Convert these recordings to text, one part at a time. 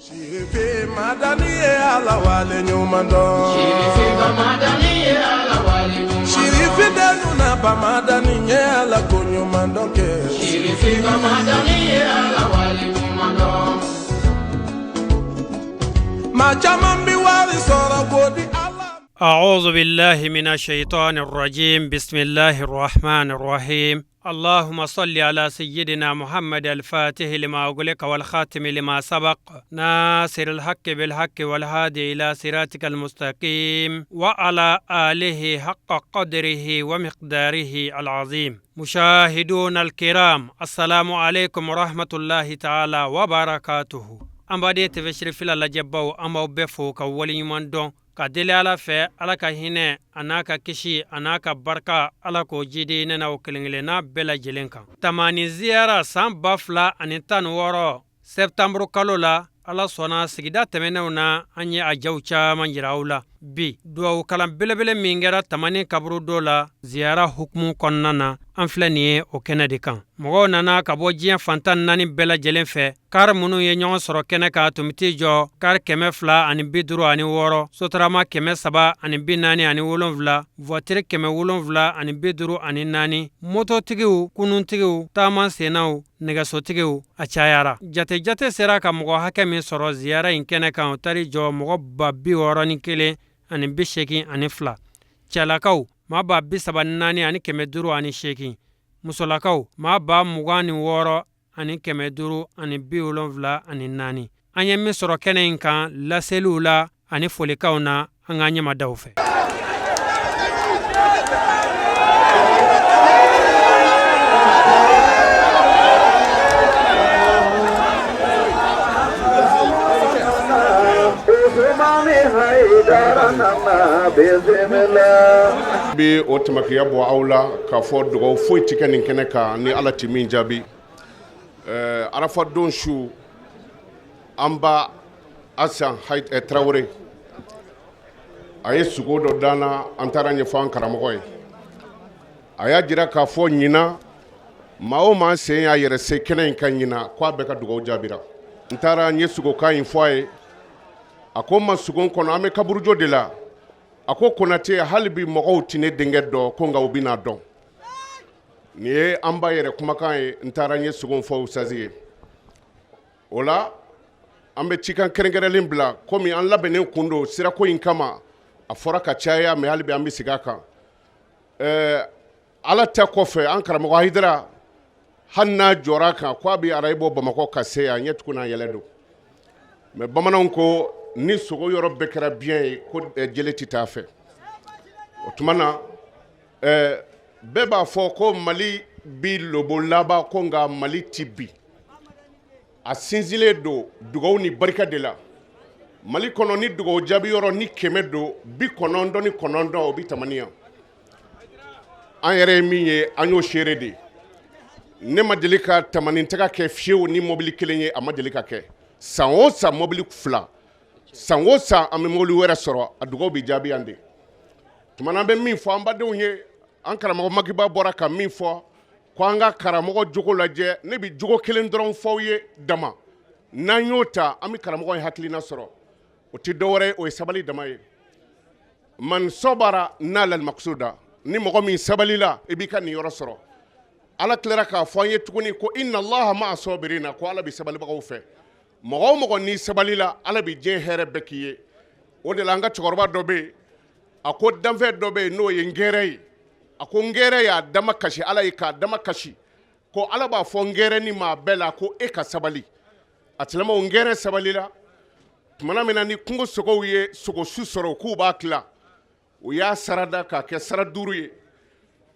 Shirifi madani ala wale nyumando. Shirifi madani ala wale nyumando. Shirifi denu na ba madani ala kunyumando ke. Shirifi madani ala wale nyumando. Machamambi wali sora godi Allah. أعوذ بالله من الشيطان الرجيم بسم الله الرحمن الرحيم اللهم صل على سيدنا محمد الفاتح لما أغلق والخاتم لما سبق ناصر الحق بالحق والهادي إلى صراطك المستقيم وعلى آله حق قدره ومقداره العظيم. مشاهدون الكرام السلام عليكم ورحمة الله تعالى وبركاته. أمبادي تفشر في الله جباو أمبو بفو كولي من ka deli ala fɛ ala ka hinɛ an'a ka kisi an'a ka barika ala k'o jidi ne n'aw kelen-kelenna bɛɛ lajɛlen kan. Tamani ziyara san 2016 septembre kalo la ala sɔnna sigida tɛmɛnenw na an ye a jaw caman yira aw la. Bi duwawu kalan belebele min kɛra tamani kaburu dɔ la ziyara hukumu kɔnɔna na an filɛ nin ye o kɛnɛ de kan. Mɔgɔw nana ka bɔ diɲɛ fantan 4 bɛɛ lajɛlen fɛ. Kari minnu ye ɲɔgɔn sɔrɔ kɛnɛ ka tumiti jɔ kari 256 sotarama 347 voitire 754 mototigiw kununtigiw taama sennaw nɛgɛsotigiw a cayara. Jate sera ka mɔgɔ hakɛ min sɔrɔ ziyara in kɛnɛ kan o tari jɔ mɔgɔ 61,82 cɛlakaw maa 34,508 musolakaw maa 26,574 an ye min sɔrɔ kɛnɛ in kan laseliw la ani folikaw na an ka ɲɛmadaw fɛ. Bi o tamakiya bɔ aw la k'a fɔ dugawu foyi tɛ kɛ nin kɛnɛ kan ni ala tɛ min jaabi. Arafa don su an ba Asan Tarawele a ye sugo dɔ danna an taara ɲɛfɔ an karamɔgɔ ye. A y'a jira k'a fɔ ɲina maa o maa sen y'a yɛrɛ se kɛnɛ in kan ɲina k'a bɛɛ ka dugawu jaabira. N taara n ye sugokan in fɔ a ye. A ko ma sugon kɔnɔ an bɛ kaburujɔ de la. A ko Konate hali bi mɔgɔw tɛ ne denkɛ dɔn ko nka u bɛna dɔn. Nin ye an ba yɛrɛ kumakan ye n taara n ye sugon fɔ Usazi ye. O la an bɛ cikan kɛrɛnkɛrɛnlen bila komi an labɛnnen kun don sirako in kama a fɔra ka caya mais hali bi an bɛ segin a kan. Ala ta kɔfɛ an karamɔgɔ Hayidara hali n'a jɔra a kan k'a bɛ arayi bɔ Bamakɔ ka se yan ɲɛ tugun n'a yɛlɛ don. Mais bamananw ko ni sogo yɔrɔ bɛɛ kɛra biɲɛ ye ko jele tɛ taa fɛ. O tuma na bɛɛ b'a fɔ ko Mali bi lobo laban ko nka Mali ti bi. A sinsinlen don dugawu ni barika de la. Mali kɔnɔ ni dugawu jaabi yɔrɔ ni 100 don 99 o bi tamani yan. An yɛrɛ ye min ye an y'o seere de. Ne ma deli ka tamani tɛgɛ kɛ fiyewu ni mobili kelen ye a ma deli ka kɛ. San o san mobili 2 san o san an bɛ mobili wɛrɛ sɔrɔ a dugawu bɛ jaabi yan de. Tuma na an bɛ min fɔ an badenw ye an karamɔgɔ Makiba bɔra ka min fɔ ko an ka karamɔgɔ jogo lajɛ ne bɛ jogo kelen dɔrɔn fɔw ye dama. N'an y'o ta an bɛ karamɔgɔ in hakilina sɔrɔ o tɛ dɔwɛrɛ ye o ye sabali dama ye. Man sabara n'ala al-maqsuda ni mɔgɔ min sabalila i b'i ka nin yɔrɔ sɔrɔ. Ala tilara k'a fɔ an ye tuguni ko inna Allaha ma'a sabirina ko Ala bɛ sabalibagaw fɛ. Mɔgɔ o mɔgɔ ni sabali la ala bɛ diɲɛ hɛrɛ bɛɛ k'i ye. O de la an ka cɛkɔrɔba dɔ bɛ yen a ko danfɛn dɔ bɛ yen n'o ye ngɛrɛ ye. A ko ngɛrɛ y'a dama kasi ala ye k'a dama kasi ko ala b'a fɔ ngɛrɛ ni maa bɛɛ la ko e ka sabali. A tilama o ngɛrɛ sabali la tumana min na ni kungo sogow ye sogo su sɔrɔ k'u b'a tila o y'a sarada k'a kɛ sara 5 ye.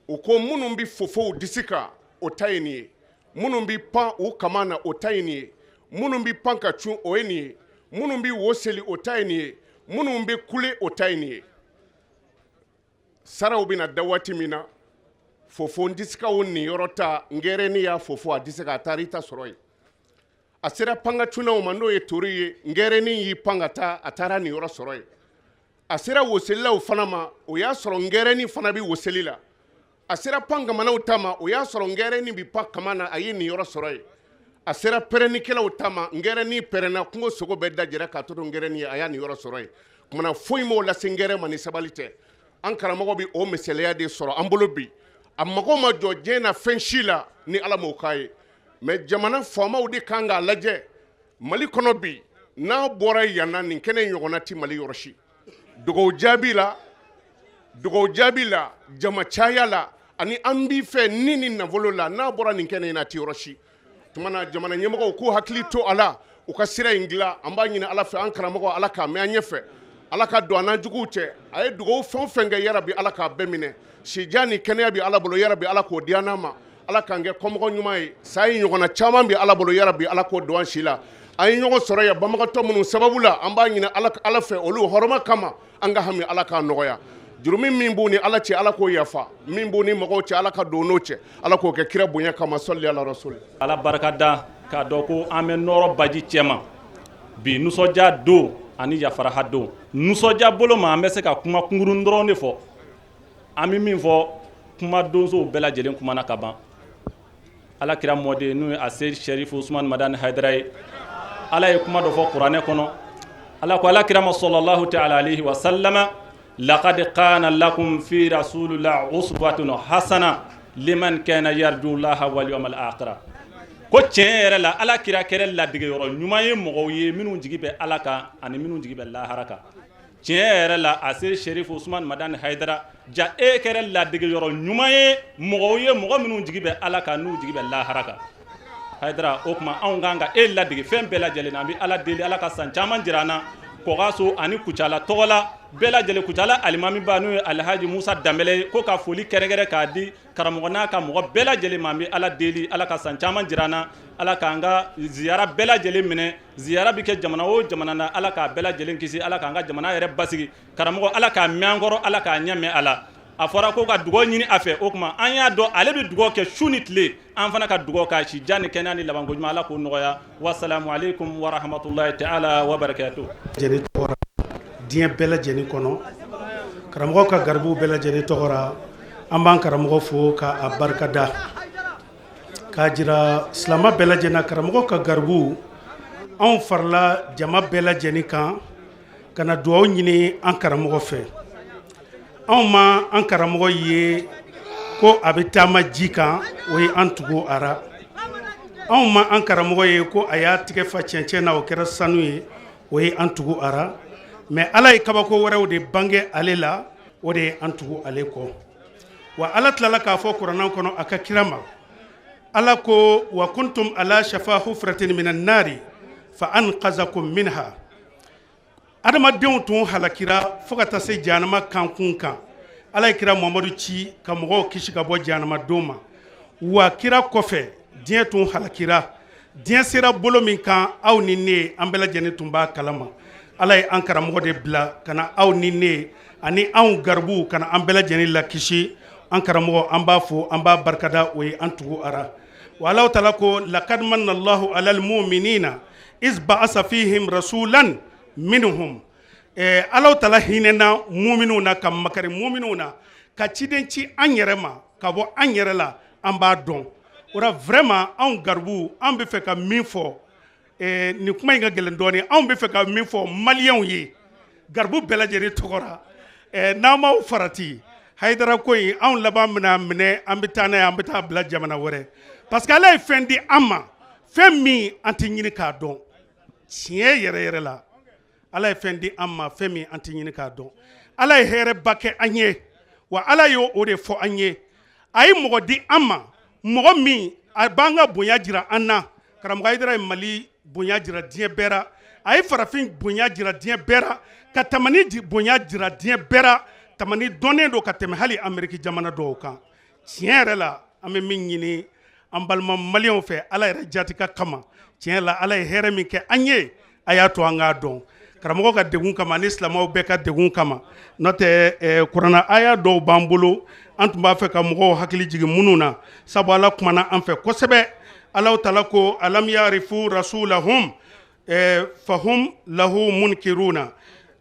O ko minnu bɛ fofow disi kan o ta ye nin ye. Minnu bɛ pan u kama na o ta ye nin ye. Minnu bɛ pan ka cun o ye nin ye. Minnu bɛ wo seli o ta ye nin ye. Minnu bɛ kule o ta ye nin ye. Saraw bɛna da waati min na fofo disikaw nin yɔrɔ ta ngɛrɛni y'a fofo a disi ka taara i ta sɔrɔ ye. A sera pan ka cunaw ma n'o ye tori ye ngɛrɛni y'i pan ka taa a taara nin yɔrɔ sɔrɔ ye. A sera woselilaw fana ma o y'a sɔrɔ ngɛrɛni fana bɛ woseli la. A sera pan kamanaw ta ma o y'a sɔrɔ ngɛrɛni bɛ pan kama na a ye nin yɔrɔ sɔrɔ ye. a sera pɛrɛnnikɛlaw tama ngɛrɛ ni pɛrɛnna kungo sogo bɛɛ dajɛra k'a to to ngɛrɛ ni a y'a ni yɔrɔ sɔrɔ yen kumana foyi m'o lase ngɛrɛ ma ni sabali tɛ an karamɔgɔ bi o misaliya de sɔrɔ an bolo bi a mago ma jɔ diɲɛ na fɛn si la ni ala m'o k'a ye mais jamana faamaw de kan k'a lajɛ mali kɔnɔ bi n'a bɔra yan na nin kɛnɛ ɲɔgɔnna ti mali yɔrɔ si dogow jaabi la jama caya la ani an b'i fɛ ni nafolo la n'a bɔra nin kɛnɛ in na ti yɔrɔ si tumana jamana ɲɛmɔgɔw k'u hakili to a la u ka sira in dilan an b'a ɲini ala fɛ an karamɔgɔ ala k'a mɛn an ɲɛfɛ ala ka don an n'a juguw cɛ a ye dugawu fɛn o fɛn kɛ yarabi ala k'a bɛɛ minɛ sija ni kɛnɛya bi ala bolo yarabi ala k'o di an ma ala k'an kɛ kɔmɔgɔ ɲuman ye saa yi ɲɔgɔnna caman bi ala bolo yarabi ala k'o don an si la an ye ɲɔgɔn sɔrɔ yan banbagatɔ minnu sababu la an b'a ɲini ala fɛ olu hɔrɔma kama an ka hami ala k'a nɔgɔya jurumi min b'u ni ala cɛ ala k'o yafa min b'u ni mɔgɔw cɛ ala ka don n'o cɛ ala k'o kɛ kira bonya kama sɔli ala rasuli ala barika da k'a dɔn ko an bɛ nɔrɔ baji cɛma bi nisɔndiya don ani yafaraha don nisɔndiya bolo ma an bɛ se ka kuma kunkurun dɔrɔn de fɔ an bɛ min fɔ kuma donsow bɛɛ lajɛlen kumana ka ban ala kira mɔden n'o ye a se sherifu usman madani haidara ye ala ye kuma dɔ fɔ kuranɛ kɔnɔ ala ko ala kira ma sallallahu ta'ala alayhi wa sallama laqad kana lakum fi rasulillah uswatun hasana liman kana yarjullaha wal yawmal akhir ko tiɲɛ yɛrɛ la ala kira kɛra ladige yɔrɔ ɲuman ye mɔgɔw ye minnu jigi bɛ ala kan ani minnu jigi bɛ lahara kan tiɲɛ yɛrɛ la a se sherifu usman madani haidara ja e kɛra ladige yɔrɔ ɲuman ye mɔgɔ minnu jigi bɛ ala kan n'u jigi bɛ lahara kan haidara o kuma anw kan ka e ladige fɛn bɛɛ lajɛlen na an bɛ ala deli ala ka san caman jira an na kɔgaso ani kucala tɔgɔ la bɛɛ lajɛlen kucala alimami ba n'o ye alhaji musa danbɛlɛ ko ka foli kɛrɛkɛrɛ k'a di karamɔgɔ n'a ka mɔgɔ bɛɛ lajɛlen ma an bɛ ala deli ala ka san caman jira an na ala k'an ka ziyara bɛɛ lajɛlen minɛ ziyara bɛ kɛ jamana o jamana na ala k'a bɛɛ lajɛlen kisi ala k'an ka jamana yɛrɛ basigi karamɔgɔ ala k'a mɛn an kɔrɔ ala k'a ɲɛ mɛn a la a fɔra ko ka dugawu ɲini a fɛ o kuma an y'a dɔn ale bɛ dugawu kɛ su ni tile an fana ka dugawu k'a si jan ni kɛnɛya ni labanko ɲuman ala k'o nɔgɔya wasalamu aleykum wa rahmatulahi ta'ala wa barakatuh diɲɛ bɛɛ lajɛlen kɔnɔ karamɔgɔ ka garibuw bɛɛ lajɛlen tɔgɔra an b'an karamɔgɔ fo k'a barikada k'a jira silama bɛɛ lajɛlen karamɔgɔ ka garibuw anw farila jama bɛɛ lajɛlen kan ka na dugawu ɲini an karamɔgɔ fɛ anw ma an karamɔgɔ ye ko a bɛ taama ji kan o ye an tugu ara anw ma an karamɔgɔ ye ko a y'a tigɛ fa cɛncɛn na o kɛra sanu ye o ye an tugu ara mais ala ye kabako wɛrɛw de bange ale la o de ye an tugu ale kɔ wa ala tilala k'a fɔ kuranɛ kɔnɔ a ka kira ma ala ko wa kuntum ala shafa hufratin minan nari fa anqazakum minha adamadenw tun halakira fo ka taa se jahanama kankun kan ala ye kira mamadu ci ka mɔgɔw kisi ka bɔ jahanama don ma wa kira kɔfɛ diɲɛ tun halakira diɲɛ sera bolo min kan aw ni ne an bɛɛ lajɛlen tun b'a kalama ala ye an karamɔgɔ de bila ka na aw ni ne ani anw garibuw ka na an bɛɛ lajɛlen la kisi an karamɔgɔ an b'a fo an b'a barikada o ye an tugu ara wa alaw taala ko laqad manna allahu alal mu'minina iz ba'asa fihim rasulan minhum alaw taala hinɛna mu'minunw na ka makari mu'minunw na ka ciden ci an yɛrɛ ma ka bɔ an yɛrɛ la an b'a dɔn o la vraiment anw garibuw an bɛ fɛ ka min fɔ ni kuma in ka gɛlɛn dɔɔni anw bɛ fɛ ka min fɔ maliyɛnw ye garibu bɛɛ lajɛlen tɔgɔra n'an m'aw farati hayidara ko in anw laban bɛna minɛ an bɛ taa n'a ye an bɛ taa bila jamana wɛrɛ parce que ala ye fɛn di an ma fɛn min an tɛ ɲini k'a dɔn tiɲɛ yɛrɛ yɛrɛ la ala ye fɛn di an ma fɛn min an tɛ ɲini k'a dɔn ala ye hɛrɛba kɛ an ye wa ala y'o o de fɔ an ye a ye mɔgɔ di an ma mɔgɔ min a b'an ka bonya jira an na karamɔgɔ hayidara ye mali bonya jira diɲɛ bɛɛ ra a ye farafin bonya jira diɲɛ bɛɛ ra ka tamani bonya jira diɲɛ bɛɛ ra tamani dɔnnen don ka tɛmɛ hali ameriki jamana dɔw kan tiɲɛ yɛrɛ la an bɛ min ɲini an balima maliyɛnw fɛ ala yɛrɛ jatika kama tiɲɛ la ala ye hɛrɛ min kɛ an ye a y'a to an k'a dɔn karamɔgɔ ka degun kama ani silamɛw bɛɛ ka degun kama n'o tɛ kuranna aya dɔw b'an bolo an tun b'a fɛ ka mɔgɔw hakili jigin minnu na sabu ala kumana an fɛ kosɛbɛ alaw taala ko alam yarifu rasulahum fahum lahu munkiruna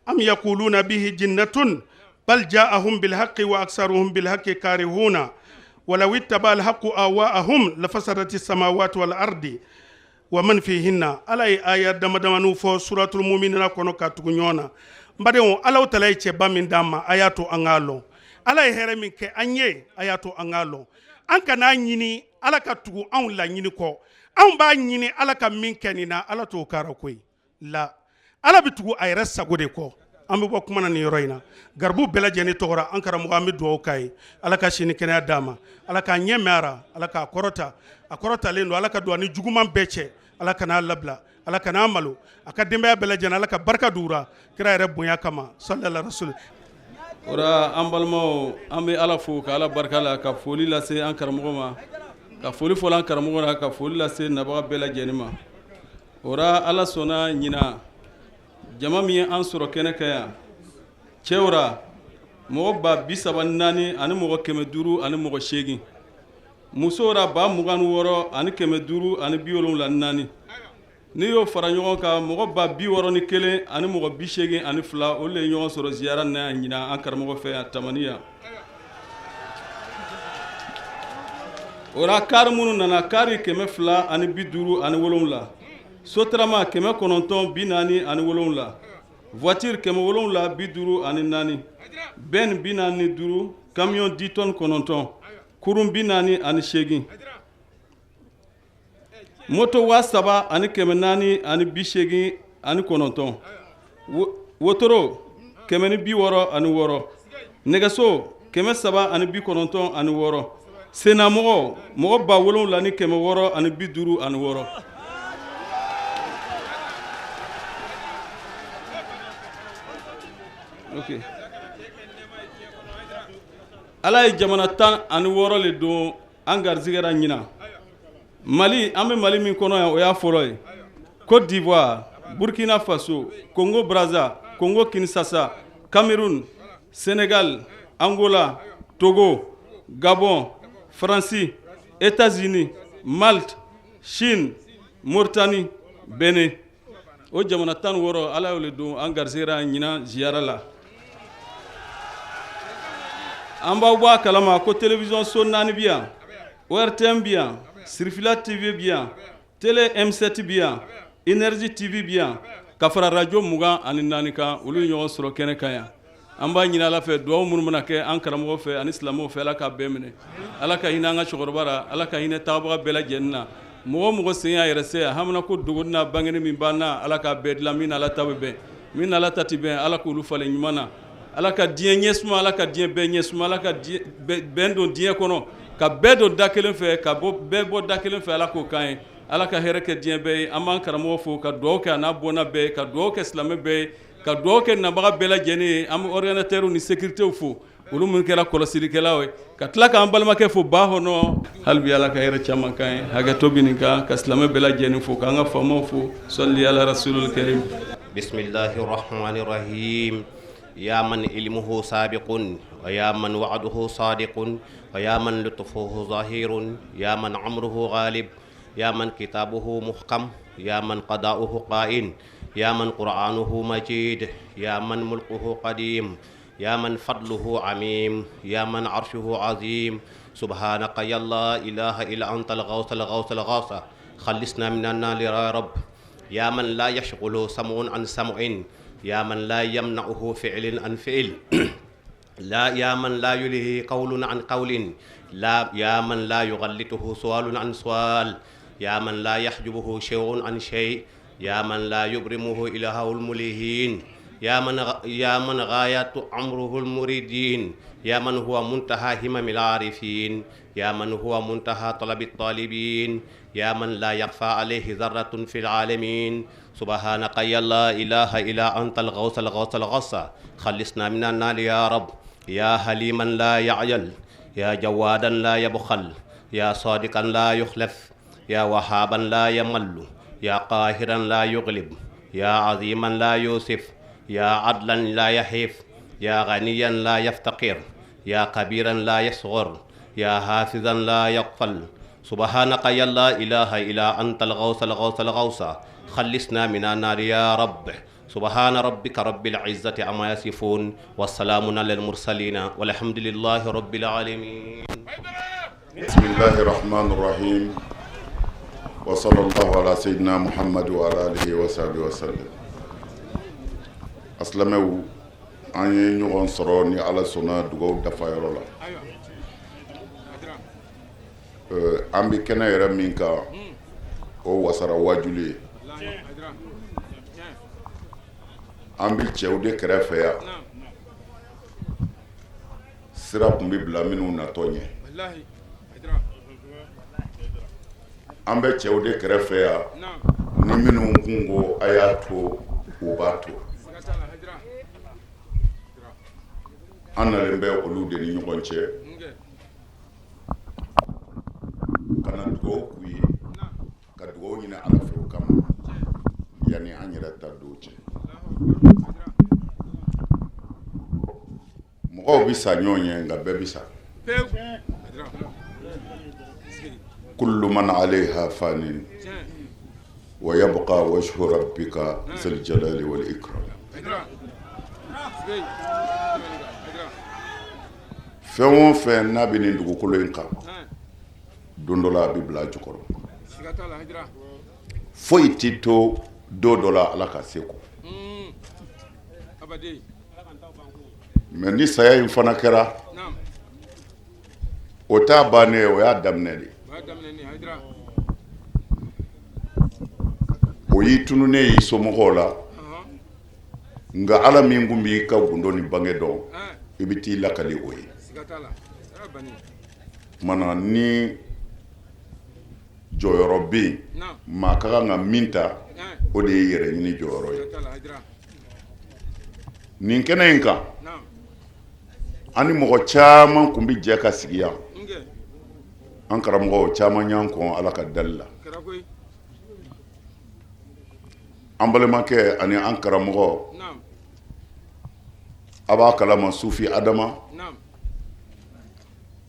am yaquluna bihi jinnatun bal ja'ahum bil haqqi wa aktsaruhum bil haqqi karihuna ولو اتبع الحق أهواءهم لفسدت السماوات والأرض wa man fihinna ala ye aya damadamani fɔ suratul muminina kɔnɔ ka tugu ɲɔgɔn na n badenw alaw tala ye cɛba min d'an ma a y'a to an k'a lɔn ala ye hɛrɛ min kɛ an ye a y'a to an k'a lɔn an kana ɲini ala ka tugu anw laɲini kɔ anw b'a ɲini ala ka min kɛ nin na ala t'o kara koyi la ala bɛ tugu a yɛrɛ sago de kɔ an bɛ bɔ kuma na nin yɔrɔ in na garibu bɛɛ lajɛlen tɔgɔra an karamɔgɔ an bɛ dugawu k'a ye ala ka sini kɛnɛya d'a ma ala k'a ɲɛ mɛn ara ala k'a kɔrɔta a kɔrɔtalen don ala ka don ani juguman bɛɛ cɛ ala kan'a labila ala kan'a malo a ka denbaya bɛɛ lajɛlen ala ka barika d'ura kira yɛrɛ bonya kama sallallahu rasul ora an balimaw an bɛ ala fo ka ala barika la ka foli lase an karamɔgɔ ma ka foli fɔla an karamɔgɔ la ka foli lase nabaga bɛɛ lajɛlen ma ora ala sɔnna ɲina jama min ye an sɔrɔ kɛnɛ kan yan cɛw ra mɔgɔ ba 34 ani mɔgɔ 500 ani mɔgɔ 8 musow ra ba 26 ani 500 ani 74 n'i y'o fara ɲɔgɔn kan mɔgɔ ba 61 ani mɔgɔ 82 ani 2 olu ye ɲɔgɔn sɔrɔ ziyara na yan ɲina an karamɔgɔ fɛ yan tamaniya ora kari minnu nana kari 200 ani 50 ani 7 sotarama 940 ani 7 voiture 750 ani 4 ben 45 camion 10 tonnes 9 kurun 40 ani 8 moto 7 ani 400 ani 80 ani 9 wotoro 160 ani 6 nɛgɛso 700 ani 90 ani 6 senamɔgɔ mɔgɔ ba 7 ni 600 ani 50 ani 6 ok ala ye jamana 10 ani 6 le don an garizigɛra ɲina mali an bɛ mali min kɔnɔ yan o y'a fɔlɔ ye Côte d'Ivoire Burkina Faso Congo Brazza Congo Kinshasa Cameroun Sénégal Angola Togo Gabon France États-Unis Malte Chine Mauritanie Benin o jamana 16 ala y'o le don an garizigɛra ɲina ziyara la an b'aw bɔ a kalama ko télévision so 4 bi yan ORTM bi yan Sirfila TV bi yan Télé M7 bi yan Énergie TV bi yan ka fara radio 24 kan olu ye ɲɔgɔn sɔrɔ kɛnɛ kan yan an b'a ɲini ala fɛ duwawu minnu bɛna kɛ an karamɔgɔ fɛ ani silamɛw fɛ ala ka bɛɛ minɛ ala ka hinɛ an ka cɛkɔrɔba la ala ka hinɛ tagabaga bɛɛ lajɛlen na mɔgɔ mɔgɔ sen y'a yɛrɛ se hamina ko dogoni n'a bangeni min b'an na ala ka bɛɛ dilan min ala ta bɛ bɛn min ala ta ti bɛn ala k'olu falen ɲuman na ala ka diɲɛ ɲɛsuma ala ka diɲɛ bɛɛ ɲɛsuma ala ka bɛn don diɲɛ kɔnɔ ka bɛɛ don da kelen fɛ ka bɛɛ bɔ da kelen fɛ ala k'o kan ye ala ka hɛrɛ kɛ diɲɛ bɛɛ ye an b'an karamɔgɔ fo ka duwawu kɛ a n'a bɔnna bɛɛ ye ka duwawu kɛ silamɛ bɛɛ ye ka duwawu kɛ nabaga bɛɛ lajɛlen ye an bɛ ordinatɛrw ni sécuritéw fo olu minnu kɛra kɔlɔsilikɛlaw ye ka tila k'an balimakɛ fo ba hɔnɔ hali bi ala ka hɛrɛ caman kan ye hakɛto bi nin kan ka silamɛ bɛɛ lajɛlen fo k'an ka faamaw fo sɔli ala rasulul karim bismillahi rahmani rahim ya man ilmuhu sabiqun wa ya man wa'duhu sadiqun wa ya man lutfuhu zahirun ya man amruhu ghalib ya man kitabuhu muhkam ya man qada'uhu qa'in ya man qur'anuhu majid ya man mulkuhu qadim ya man fadluhu amim ya man arshuhu azim subhanaka ya la ilaha illa anta al-ghawth al-ghawth al-ghawth khallisna min an-nar ya rabb ya man la yashghulu sam'un an sam'in ya man la yamna'uhu fi'lun an fi'l la ya man la yulhi qawlun an qawlin la ya man la yughallituhu su'alun an su'al ya man la yahjubuhu shay'un an shay' ya man la yubrimuhu ilahul mulihin ya man ghayatu amruhul muridin ya man huwa muntaha himamil arifin ya man huwa muntaha talabit talibin ya man la yakhfa alayhi dharratun fil alamin subhanaka ya la ilaha illa antal ghawth al-ghawth khallisna minan nar ya rab ya haliman la ya'yal ya jawadan la yabkhal ya sadiqan la yukhlaf ya wahaban la yamallu ya qahiran la yughlib ya aziman la yusif ya adlan la yahif ya ghaniyan la yaftaqir ya kabiran la yasghur ya hafizan la yaghfal subhanaka ya la ilaha illa antal ghawth al-ghawth khallisna minan nar ya rabb subhana rabbika rabbil izzati amma yasifun wassalamun alal mursalin walhamdulillahi rabbil alamin bismillahir rahmanir rahim وصلى الله على سيدنا محمد وعلى آله وصحبه وسلم أسلموا أن ينصرون صروني على سنة دعوة دفاع الله أم بكنا يرمينك أو وصار واجولي أم بتشودي كرافيا سراب مبلا منو ناتوني an bɛ cɛw de kɛrɛfɛ yan ni minnu kun ko a y'a to u b'a to an nalen bɛ olu de ni ɲɔgɔn cɛ ka na dugawu k'u ye ka dugawu ɲini Ala fɛ o kama yanni an yɛrɛ ta don cɛ mɔgɔw bi sa ɲɔgɔn ye nka bɛɛ bi sa كل من عليها فان ويبقى وجه ربك ذو الجلال والإكرام fɛn o fɛn n'a bɛ nin dugukolo in kan don dɔ la a bɛ bila a jukɔrɔ foyi tɛ to don dɔ la Ala ka se kɔ mais ni saya in fana kɛra o t'a bannen o y'a daminɛ de o y'i tununen y'i somɔgɔw la nka Ala min kun b'i ka gundo ni bange dɔn i bɛ t'i lakali o ye mana ni jɔyɔrɔ bɛ yen maa ka kan ka min ta o de ye yɛrɛ ɲini jɔyɔrɔ ye nin kɛnɛ in kan an ni mɔgɔ caman kun bɛ jɛ ka sigi yan an karamɔgɔw caman y'an kɔn Ala ka dali la an balimakɛ ani an karamɔgɔ a b'a kalama Sufi Adama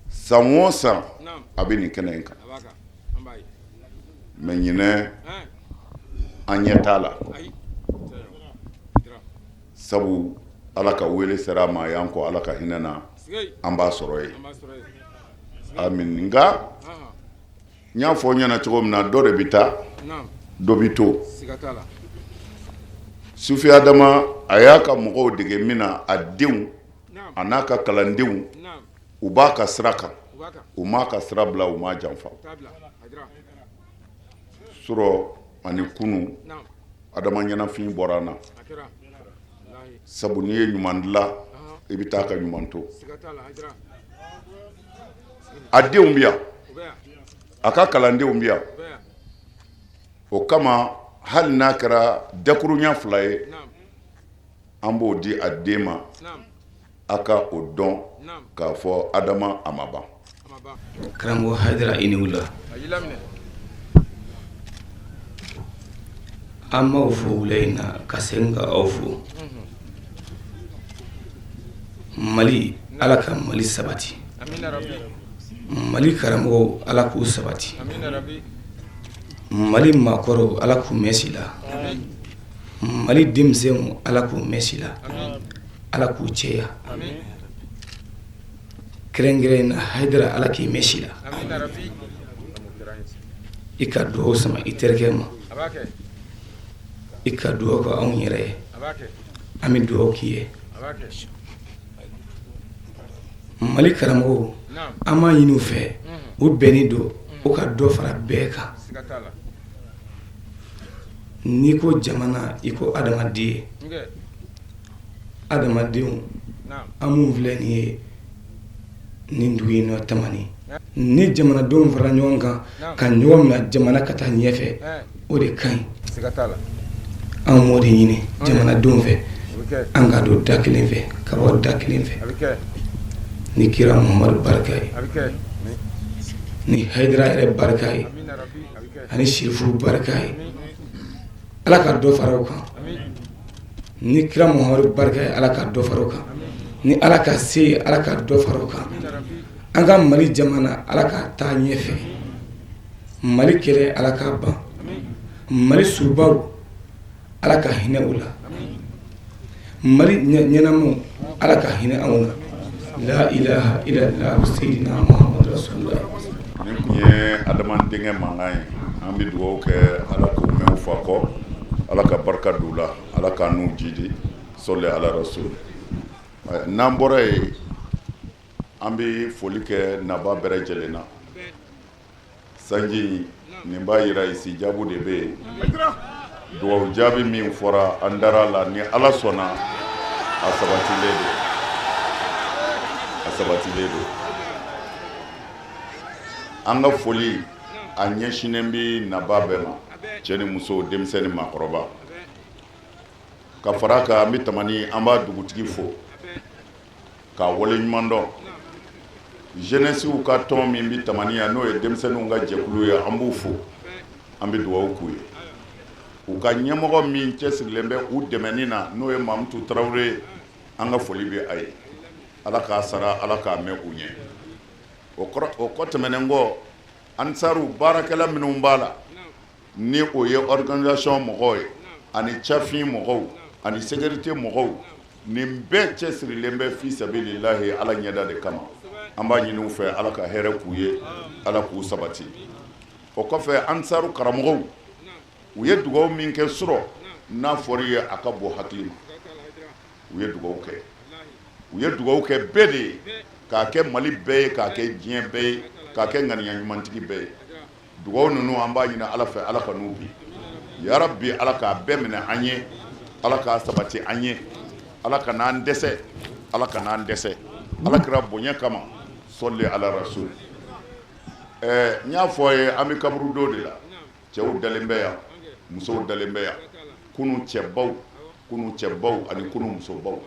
san o san a bɛ nin kɛnɛ in kan mais ɲinɛ an ɲɛ t'a la sabu Ala ka wele sera a ma a y'an kɔ Ala ka hinɛ na an b'a sɔrɔ yen amin nka n y'a fɔ ɲɛna cogo min na dɔ de bɛ taa dɔ bɛ to Sufi Adama a y'a ka mɔgɔw dege min na a denw a n'a ka kalandenw u b'a ka sira kan u m'a ka sira bila u m'a janfa surɔ ani kunu Adama ɲɛnafin bɔra an na sabu n'i ye ɲuman dilan i bɛ taa ka ɲuman to a denw bɛ yan a ka kalandenw bɛ yan o kama hali n'a kɛra dakuruɲa 2 ye an b'o di a den ma a ka o dɔn k'a fɔ Adama a ma ban karamɔgɔ Hayidara i ni wula an b'aw fo wula in na ka segin ka aw fo Mali Ala ka Mali sabati Mali karamɔgɔw Ala k'u sabati Mali maakɔrɔw Ala k'u mɛn si la Mali denmisɛnw Ala k'u mɛn si la Ala k'u cɛya kɛrɛnkɛrɛn na Hayidara Ala k'i mɛn si la i ka dugawu sama i terikɛ ma i ka dugawu kɛ anw yɛrɛ ye an bɛ dugawu k'i ye Mali karamɔgɔw an b'a ɲini u fɛ u bɛnnen don u ka dɔ fara bɛɛ kan n'i ko jamana i ko adamaden adamadenw an mun filɛ nin ye nin dugu in nɔ tamani ni jamanadenw fara ɲɔgɔn kan ka ɲɔgɔn minɛ jamana ka taa ɲɛfɛ o de ka ɲi an m'o de ɲini jamanadenw fɛ an ka don da kelen fɛ ka bɔ da kelen fɛ ni kira Muhamadu barika ye ni Hayidara yɛrɛ barika ye ani Sirifu barika ye Ala ka dɔ fara o kan ni kira Muhamadu barika ye Ala ka dɔ fara o kan ni Ala ka se ye Ala ka dɔ fara o kan an ka Mali jamana Ala ka taa ɲɛfɛ Mali kɛlɛ Ala ka ban Mali surubaw Ala ka hinɛ u la Mali ɲɛnamaw Ala ka hinɛ anw na la ilaha illallah sayyidina Muhammad rasulullah nin kun ye adama denkɛ mankan ye an bɛ dugawu kɛ ala k'u mɛn u fa kɔ ala ka barika d'u la ala k'a n'u jidi sɔli ala rasul n'an bɔra yen an bɛ foli kɛ naba bɛɛ lajɛlen na sanji nin b'a yira isi jaabu de bɛ yen dugawu jaabi min fɔra an dara la ni ala sɔnna a sabatilen don an ka foli a ɲɛsinen bɛ naba bɛɛ ma cɛ ni muso denmisɛn ni maakɔrɔba ka fara kan an bɛ tamani an b'a dugutigi fo k'a wale ɲuman dɔn jeunesse ka tɔn min bɛ tamani yan n'o ye denmisɛnninw ka jɛkulu ye an b'u fo an bɛ dugawu k'u ye u ka ɲɛmɔgɔ min cɛsirilen bɛ u dɛmɛni na n'o ye Mamutu Tarawele an ka foli bɛ a ye ala k'a sara ala k'a mɛn u ɲɛ o kɔ tɛmɛnen kɔ ansaru baarakɛla minnu b'a la ni o ye organisation mɔgɔw ye ani cafin mɔgɔw ani sécurité mɔgɔw nin bɛɛ cɛsirilen bɛ fi sabilillahi ala ɲɛda de kama an b'a ɲini u fɛ ala ka hɛrɛ k'u ye ala k'u sabati o kɔfɛ ansaru karamɔgɔw u ye dugawu min kɛ sɔrɔ n'a fɔra ye a ka bɔ hakili ma u ye dugawu kɛ bɛɛ de ye k'a kɛ Mali bɛɛ ye k'a kɛ diɲɛ bɛɛ ye k'a kɛ ŋaniya ɲumantigi bɛɛ ye dugawu ninnu an b'a ɲini ala fɛ ala ka n'u bi ya rabbi ala k'a bɛɛ minɛ an ye ala k'a sabati an ye ala ka n'an dɛsɛ ala kira bonya kama sɔli ala rasul n y'a fɔ ye an bɛ kaburu do de la cɛw dalen bɛ yan musow dalen bɛ yan kunu cɛbaw ani kunu musobaw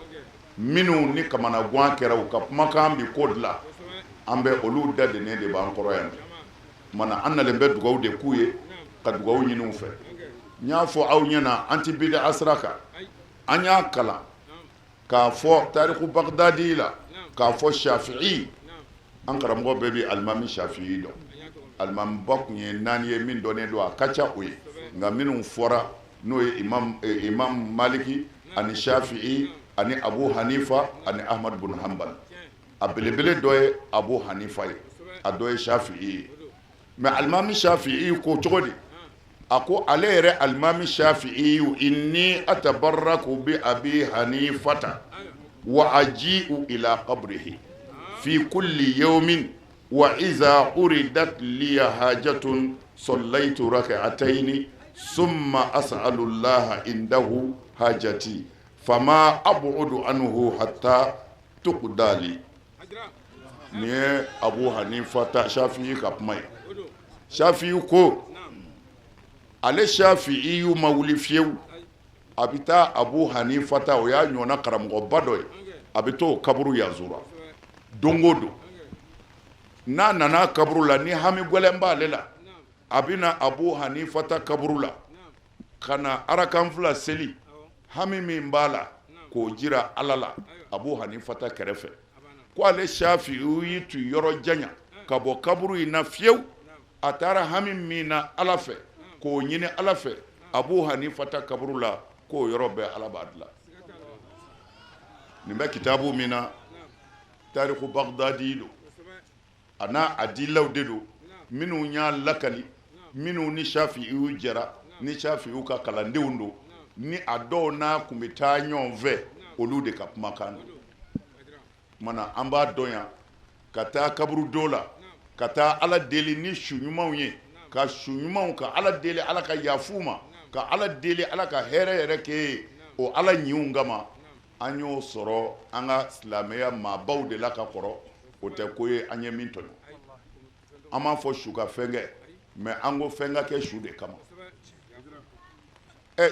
minnu ni kamana gan kɛra u ka kumakan bi ko dilan an bɛ olu dadenen de b'an kɔrɔ yan mana an nalen bɛ dugawu de k'u ye ka dugawu ɲini u fɛ n y'a fɔ aw ɲɛna an ti bidi asira kan an y'a kalan k'a fɔ tariku Bagdadi la k'a fɔ Shafi'i an karamɔgɔ bɛɛ bɛ alimami Shafi'i dɔn alimami ba kun ye 4 ye min dɔnnen don a ka ca o ye nka minnu fɔra n'o ye imam Maliki ani Shafi'i ani Abu Hanifa ani Ahmad bin Hanbal a belebele dɔ ye Abu Hanifa ye a dɔ ye Shafi'i ye mais alimami Shafi'i ko cogo di a ko ale yɛrɛ alimami Shafi'i inni atabarraku bi Abi Hanifata wa aji'u ila qabrihi fi kulli yawmin wa iza uridat li hajatun sallaytu rak'atayn summa as'alu Allah indahu hajati fama abudu anhu hatta tuqdali ni Abu Hanifa ta Shafi'i ka kuma ye Shafi'i ko ale Shafi'i ma wuli fiyewu a bɛ taa Abu Hanifa ta o y'a ɲɔgɔnna karamɔgɔba dɔ ye a bɛ t'o kaburu yazura don o don n'a nana kaburu la ni hami gɛlɛn b'ale la a bɛ na Abu Hanifa ta kaburu la ka na arakan fila seli hami min b'a la k'o jira ala la Abu Hanifa ta kɛrɛfɛ ko ale Shafi'i y'i tu yɔrɔ janya ka bɔ kaburu in na fiyewu a taara hami min na ala fɛ k'o ɲini ala fɛ Abu Hanifa ta kaburu la k'o yɔrɔ bɛɛ ala b'a dilan nin bɛ kitabu min na tariku Bagdadi don a n'a adilaw de don minnu y'a lakali minnu ni Shafi'i jɛra ni Shafi'i ka kalandenw don ni a dɔw n'a kun bɛ taa ɲɔgɔn fɛ olu de ka kumakan don mana an b'a dɔn yan ka taa kaburu do la ka taa ala deli ni su ɲumanw ye ka su ɲumanw ka ala deli ala ka yafu ma ka ala deli ala ka hɛrɛ yɛrɛ kɛ o ala ɲinw kama an y'o sɔrɔ an ka silamɛya maabaw de la ka kɔrɔ o tɛ ko ye an ye min tɔɲɔ an b'a fɔ su ka fɛn kɛ mais an ko fɛn ka kɛ su de kama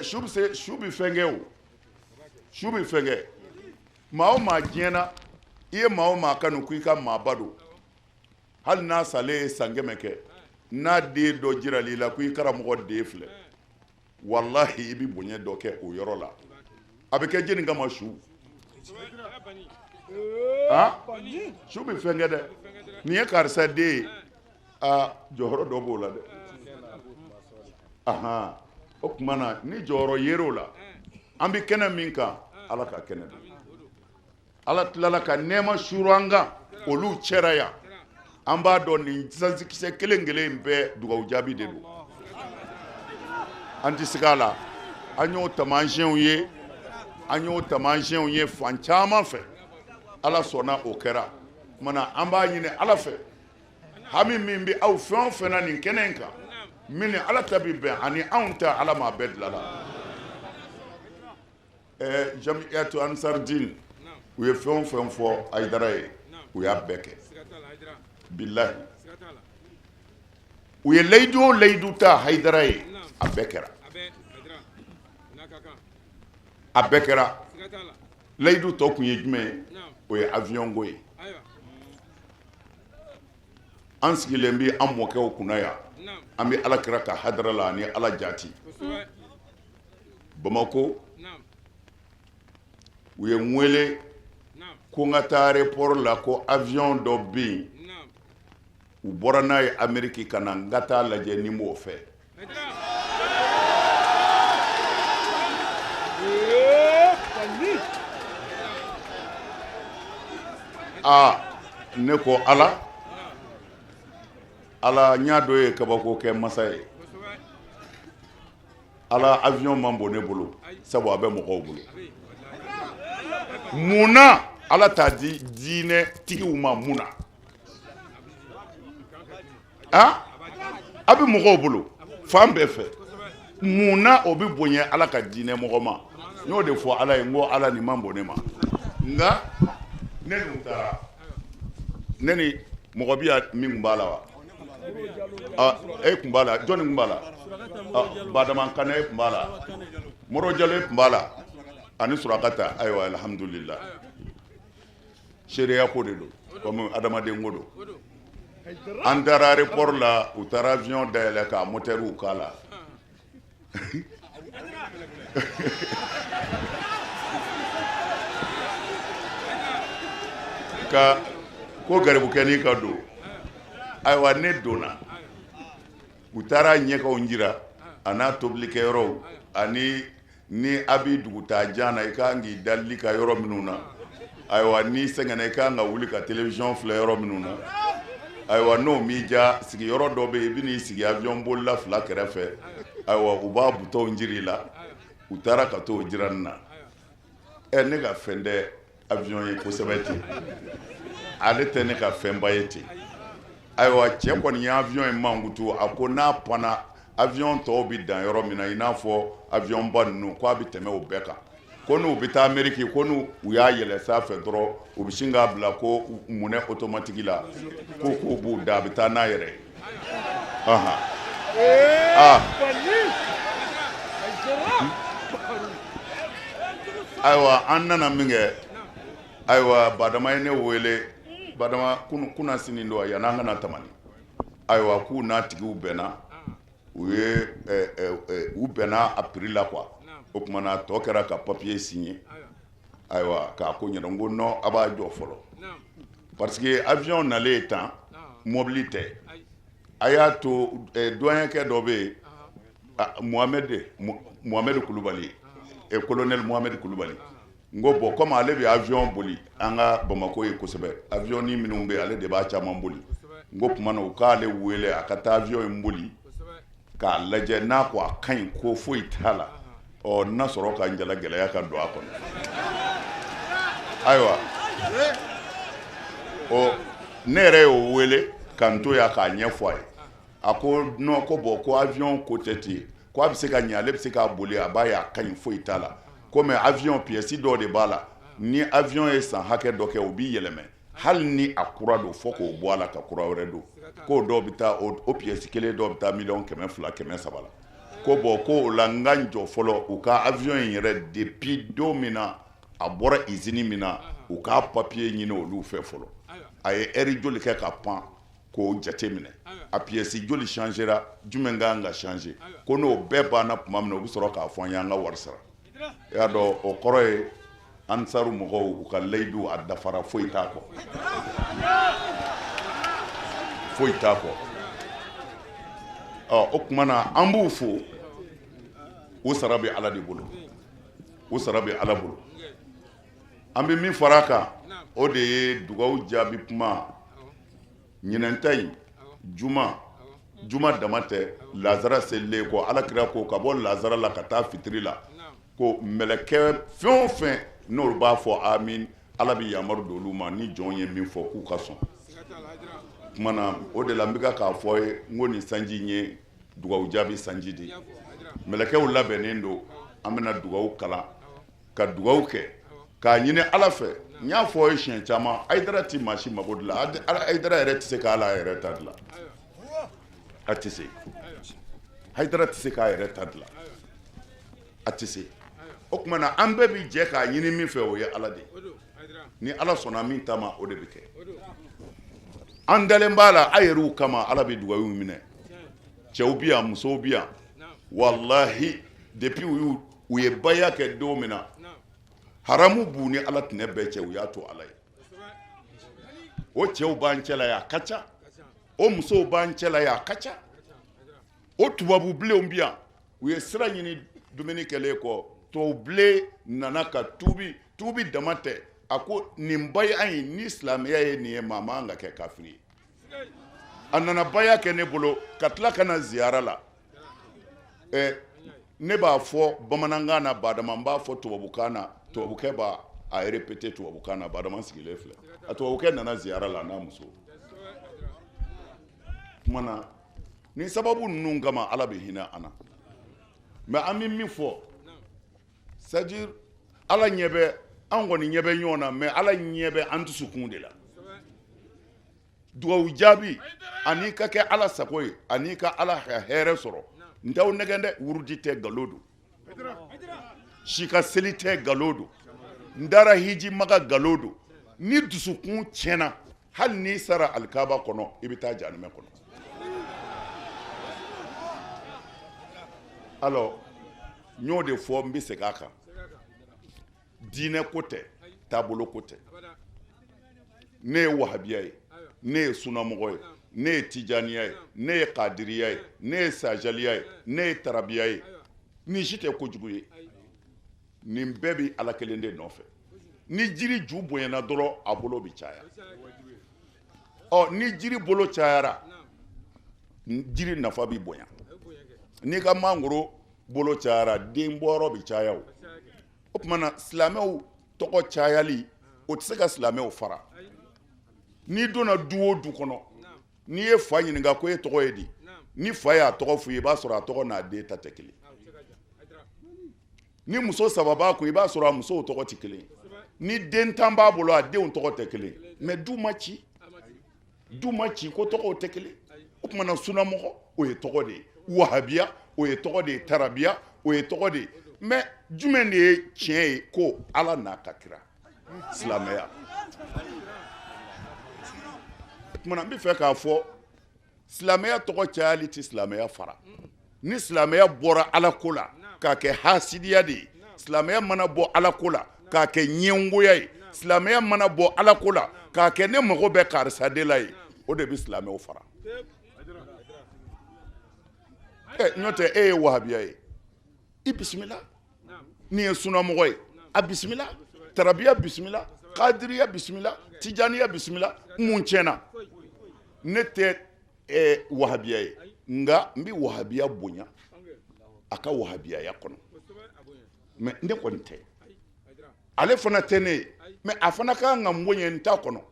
su bɛ fɛn kɛ o su bɛ fɛn kɛ maa o maa diɲɛna i ye maa o maa kanu ko i ka maaba don hali n'a salen ye san 100 kɛ n'a den dɔ jirali la ko i karamɔgɔ den filɛ wallahi i bɛ bonya dɔ kɛ o yɔrɔ la a bɛ kɛ jeni kama su su bɛ fɛn kɛ dɛ nin ye karisa den ye jɔyɔrɔ dɔ b'o la dɛ o tuma na ni jɔyɔrɔ yer'o la an bɛ kɛnɛ min kan ala ka kɛnɛ don ala tilala ka nɛɛma suru an kan olu cɛra yan an b'a dɔn nin sansikisɛ kelen kelen bɛɛ dugawu jaabi de don an tɛ sig'a la an y'o taamasiyɛnw ye an y'o taamasiyɛnw ye fan caman fɛ ala sɔnna o kɛra mana an b'a ɲini ala fɛ hami min bɛ aw fɛn o fɛn na nin kɛnɛ in kan min ni ala ta bi bɛn ani anw ta ala m'a bɛɛ dilan la jamiyatu ansardin u ye fɛn o fɛn fɔ Ayidara ye u y'a bɛɛ kɛ bilahi u ye layidu o layidu ta Ayidara ye a bɛɛ kɛra a bɛɛ kɛra layidu tɔ kun ye jumɛn ye o ye avion ko ye an sigilen bɛ an mɔkɛw kunna yan an bɛ ala kira ka hadara la ani ala jati Bamako u ye n wele ko n ka taa aéroport la ko avion dɔ bɛ yen u bɔra n'a ye Amérique ka na n ka taa lajɛ ni m'o fɛ ne ko ala ɲa dɔ ye kabako kɛ masa ye ala avion man bon ne bolo sabu a bɛ mɔgɔw bolo munna ala t'a di diinɛ tigiw ma munna a bɛ mɔgɔw bolo fan bɛɛ fɛ munna o bɛ bonya ala ka diinɛ mɔgɔ ma n y'o de fɔ ala ye n ko ala nin man bon ne ma nka ne dun taara ne ni mɔgɔ bɛ min tun b'a la wa e tun b'a la jɔnni tun b'a la Badama Kane tun b'a la Moro Jalo tun b'a la ani Surakata ayiwa alhamdulillah seereya ko de don comme adamaden ko don an taara aéroport la u taara avion dayɛlɛ ka motɛriw k'a la ka ko garibukɛni ka don ayiwa ne donna u taara ɲɛkaw jira a n'a tobilikɛyɔrɔw ani ni a bɛ dugutaa jan na i kan k'i dalili ka yɔrɔ minnu na ayiwa ni sɛgɛnna i kan ka wuli ka télévision filɛ yɔrɔ minnu na ayiwa n'o m'i ja sigiyɔrɔ dɔ bɛ yen i bɛ n'i sigi avion bolila fila kɛrɛfɛ ayiwa u b'a butɔw jiri la u taara ka t'o jira nin na ne ka fɛn tɛ avion ye kosɛbɛ ten ale tɛ ne ka fɛnba ye ten ayiwa cɛ kɔni ye avion ye mankutu a ko n'a panna avion tɔw bɛ dan yɔrɔ min na i n'a fɔ avion ba ninnu ko a bɛ tɛmɛ o bɛɛ kan ko n'u bɛ taa Amérique ko n'u y'a yɛlɛ sanfɛ dɔrɔn u bɛ sin k'a bila ko munɛ automatique la ko k'u b'u da a bɛ taa n'a yɛrɛ ye ayiwa an nana min kɛ ayiwa Badama ye ne wele Badama kuna sini don yan n'an kana tamani ayiwa k'u n'a tigiw bɛnna u bɛnna a prix la quoi o tuma na tɔ kɛra ka papier signer ayiwa k'a ko ɲɛna n ko non a b'a jɔ fɔlɔ parce que avion nalen tan mobili tɛ a y'a to doyenkɛ dɔ bɛ yen Mohamed Kulubali colonel Mohamed Kulubali n ko bon comme ale bɛ avion boli an ka Bamako ye kosɛbɛ avion ni minnu bɛ ale de b'a caman boli n ko tuma na u k'ale wele a ka taa avion in boli k'a lajɛ n'a ko a ka ɲi ko foyi t'a la n'a sɔrɔ ka njala gɛlɛya ka don a kɔnɔ ayiwa ne yɛrɛ y'o wele ka n to yan k'a ɲɛfɔ a ye a ko non ko bon ko avion ko tɛ ten ko a bɛ se ka ɲɛ ale bɛ se k'a boli a b'a ye a ka ɲi foyi t'a la ko mais avion pièce dɔw de b'a la ni avion ye san hakɛ dɔ kɛ o b'i yɛlɛmɛ hali ni a kura don fo k'o bɔ a la ka kura wɛrɛ don k'o dɔw bɛ taa o pièce kelen dɔw bɛ taa miliyɔn 200 230 la ko bon ko o la n ka n jɔ fɔlɔ u ka avion in yɛrɛ depuis don min na a bɔra usine min na u ka papier ɲini olu fɛ fɔlɔ a ye heure joli kɛ ka pan k'o jate minɛ a pièce joli changera jumɛn kan ka changer ko n'o bɛɛ banna tuma min na u bɛ sɔrɔ k'a fɔ an ye an ka wari sara i y'a dɔn o kɔrɔ ye ansaru mɔgɔw u ka layidu a dafara foyi t'a kɔ foyi t'a kɔ o tuma na an b'u fo o sara bɛ ala de bolo o sara bɛ ala bolo an bɛ min fara a kan o de ye dugawu jaabi kuma ɲinɛn ta in juma juma dama tɛ lazara selilen kɔ alakira ko ka bɔ lazara la ka taa fitiri la ko mɛlɛkɛ fɛn o fɛn n'olu b'a fɔ amin ala bɛ yamaru don olu ma ni jɔn ye min fɔ k'u ka sɔn kuma na o de la n bɛ k'a fɔ ye n ko nin sanji in ye dugawu jaabi sanji de ye mɛlɛkɛw labɛnnen don an bɛna dugawu kalan ka dugawu kɛ k'a ɲini ala fɛ n y'a fɔ ye siɲɛ caman Hayidara ti maa si mago dilan Hayidara yɛrɛ tɛ se k'a ala yɛrɛ ta dilan a tɛ se Hayidara tɛ se k'a yɛrɛ ta dilan a tɛ se o tuma na an bɛɛ bi jɛ k'a ɲini min fɛ o ye ala de ni ala sɔnna min ta ma o de bɛ kɛ an dalen b'a la a yɛrɛw kama ala bɛ dugawu minɛ cɛw bi yan musow bi yan wallahi depuis u ye baya kɛ don min na haramu b'u ni ala tɛnɛ bɛɛ cɛ u y'a to ala ye o cɛw b'an cɛla ye a ka ca o musow b'an cɛla ye a ka ca o tubabu bilenw bi yan u ye sira ɲini dumuni kɛlen kɔ tubabu bilen nana ka tuubi dama tɛ a ko nin baya an ye ni silamɛya ye nin ye maa man ka kɛ kafiri ye a nana baya kɛ ne bolo ka tila ka na ziyara la ne b'a fɔ bamanankan na badama n b'a fɔ tubabukan na tubabukɛ b'a répété tubabukan na badama sigilen filɛ a tubabukɛ nana ziyara la n'a muso kuma na ni sababu ninnu kama ala bɛ hinɛ an na mais an bɛ min fɔ c'est à dire ala ɲɛ bɛ an kɔni ɲɛ bɛ ɲɔgɔn na mais ala ɲɛ bɛ an dusukun de la dugawu jaabi ani ka kɛ ala sago ye ani ka ala hɛrɛ sɔrɔ n t'aw nɛgɛn dɛ wurudi tɛ nkalon don sika seli tɛ nkalon don n dara hiji maga nkalon don ni dusukun tiɲɛna hali n'i sara alikaba kɔnɔ i bɛ taa jahanɛmɛ kɔnɔ alors n y'o de fɔ n bɛ segin a kan diinɛ ko tɛ taabolo ko tɛ ne ye wahabiya ye ne ye sunamɔgɔ ye ne ye tijaniya ye ne ye kadiriya ye ne ye sajaliya ye ne ye tarabiya ye nin si tɛ kojugu ye nin bɛɛ bɛ ala kelen de nɔfɛ ni jiri ju bonyana dɔrɔn a bolo bɛ caya ni jiri bolo cayara jiri nafa bɛ bonya n'i ka mangoro bolo cayara den bɔyɔrɔ bɛ caya o tuma na silamɛw tɔgɔ cayali o tɛ se ka silamɛw fara n'i donna du o du kɔnɔ n'i ye fa ɲininka ko e tɔgɔ ye di ni fa y'a tɔgɔ f'i ye i b'a sɔrɔ a tɔgɔ n'a den ta tɛ kelen ni muso saba b'a kun i b'a sɔrɔ a musow tɔgɔ tɛ kelen ni den tan b'a bolo a denw tɔgɔ tɛ kelen mais du ma ci ko tɔgɔw tɛ kelen o tuma na sunamɔgɔ o ye tɔgɔ de ye wahabiya o ye tɔgɔ de ye tarabiya o ye tɔgɔ de ye mais jumɛn de ye tiɲɛ ye ko ala n'a ka kira silamɛya o tuma na n bɛ fɛ k'a fɔ silamɛya tɔgɔ cayali tɛ silamɛya fara ni silamɛya bɔra ala ko la k'a kɛ hasidiya de ye silamɛya mana bɔ ala ko la k'a kɛ ɲɛngoya ye silamɛya mana bɔ ala ko la k'a kɛ ne mago bɛ karisa de la ye o de bɛ silamɛw fara n'o tɛ e ye wahabiya ye i bisimila nin ye sunamɔgɔ ye a bisimila tarabiya bisimila kadiriya bisimila tijaniya bisimila mun tiɲɛna ne tɛ wahabiya ye nka n bɛ wahabiya bonya a ka wahabiyaya kɔnɔ mais ne kɔni tɛ ale fana tɛ ne ye mais a fana ka kan ka n bonya n t'a kɔnɔ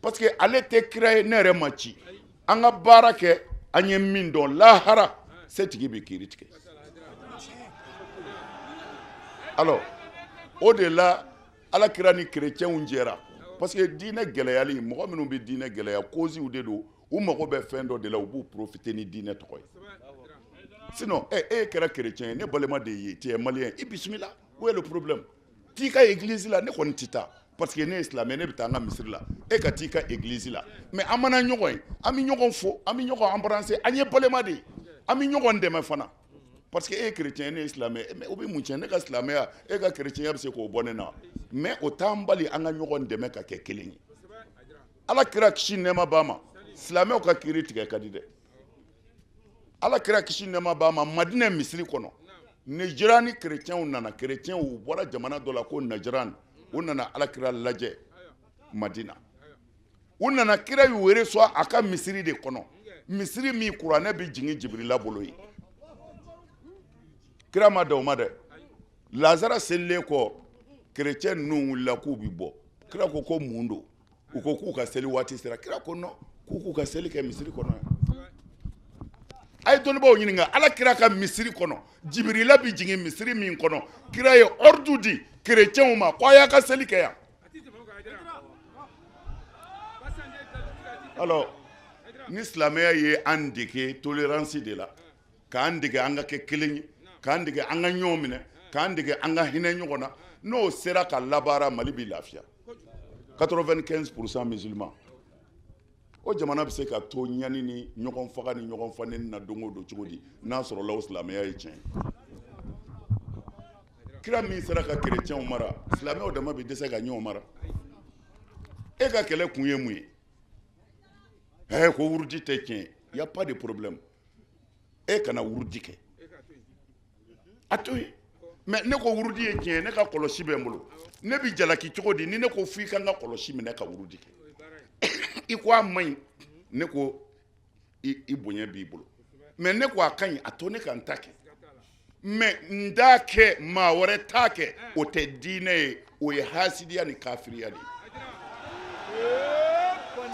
parce que ale tɛ kira ye ne yɛrɛ ma ci an ka baara kɛ an ye min dɔn lahara se tigi bɛ kiiri tigɛ alors o de la alakira ni kerecɛnw jɛra parce que diinɛ gɛlɛyali mɔgɔ minnu bɛ diinɛ gɛlɛya causes de don u mago bɛ fɛn dɔ de la u b'u profiter ni diinɛ tɔgɔ ye sinon e kɛra kerecɛn ye ne balima de ye tu es malien i bisimila où est le problème t'i ka église la ne kɔni tɛ taa parce que ne ye silamɛ ne bɛ taa an ka misiri la e ka t'i ka église la mais an mana ɲɔgɔn ye an bɛ ɲɔgɔn fo an bɛ ɲɔgɔn embrasser an ye balima de ye an bɛ ɲɔgɔn dɛmɛ fana parce que e ye kerecɛn ye ne ye silamɛ mais o bɛ mun tiɲɛ ne ka silamɛya e ka kerecɛnya bɛ se k'o bɔ ne na mais o t'an bali an ka ɲɔgɔn dɛmɛ ka kɛ kelen ye ala kira kisi nɛɛma b'a ma silamɛw ka kiiri tigɛ ka di dɛ ala kira kisi nɛɛma b'a ma madinɛ misiri kɔnɔ nijirani kerecɛnw nana kerecɛnw u bɔra jamana dɔ la ko najiran u nana ala kira lajɛ madina u nana kira y'u reçoit a ka misiri de kɔnɔ misiri min kuranɛ bɛ jigin Jibirila bolo ye kira ma da o ma dɛ Lazara selilen kɔ chrétien ninnu wulila k'u bɛ bɔ kira ko mun don u ko k'u ka seli waati sera kira ko non k'u ka seli kɛ misiri kɔnɔ a ye dɔnnibaw ɲininka ala kira ka misiri kɔnɔ Jibirila bɛ jigin misiri min kɔnɔ kira ye ordre di chrétienw ma ko a y'a ka seli kɛ yan alors ni silamɛya ye an dege tolérance de la k'an dege an ka kɛ kelen ye k'an dege an ka ɲɔgɔn minɛ k'an dege an ka hinɛ ɲɔgɔn na n'o sera ka labaara Mali bɛ lafiya 95% musulmans o jamana bɛ se ka to ɲani ni ɲɔgɔn faga ni ɲɔgɔn faneni na don o don cogo di n'a sɔrɔ la o silamɛya ye tiɲɛ kira min sera ka chrétienw mara silamɛw dama bɛ dɛsɛ ka ɲɔgɔn mara e ka kɛlɛ kun ye mun ye ko wurudi tɛ tiɲɛ y a pas de problème e kana wurudi kɛ a to yen mais ne ko wurudi ye tiɲɛ ne ka kɔlɔsi bɛ n bolo ne bɛ jalaki cogo di ni ne ko f'i ka n ka kɔlɔsi minɛ ka wurudi kɛ i ko a man ɲi ne ko i bonya b'i bolo mais ne ko a ka ɲi a to ne ka n ta kɛ mais n t'a kɛ maa wɛrɛ t'a kɛ o tɛ diinɛ ye o ye hasidiya ni kafiriya de ye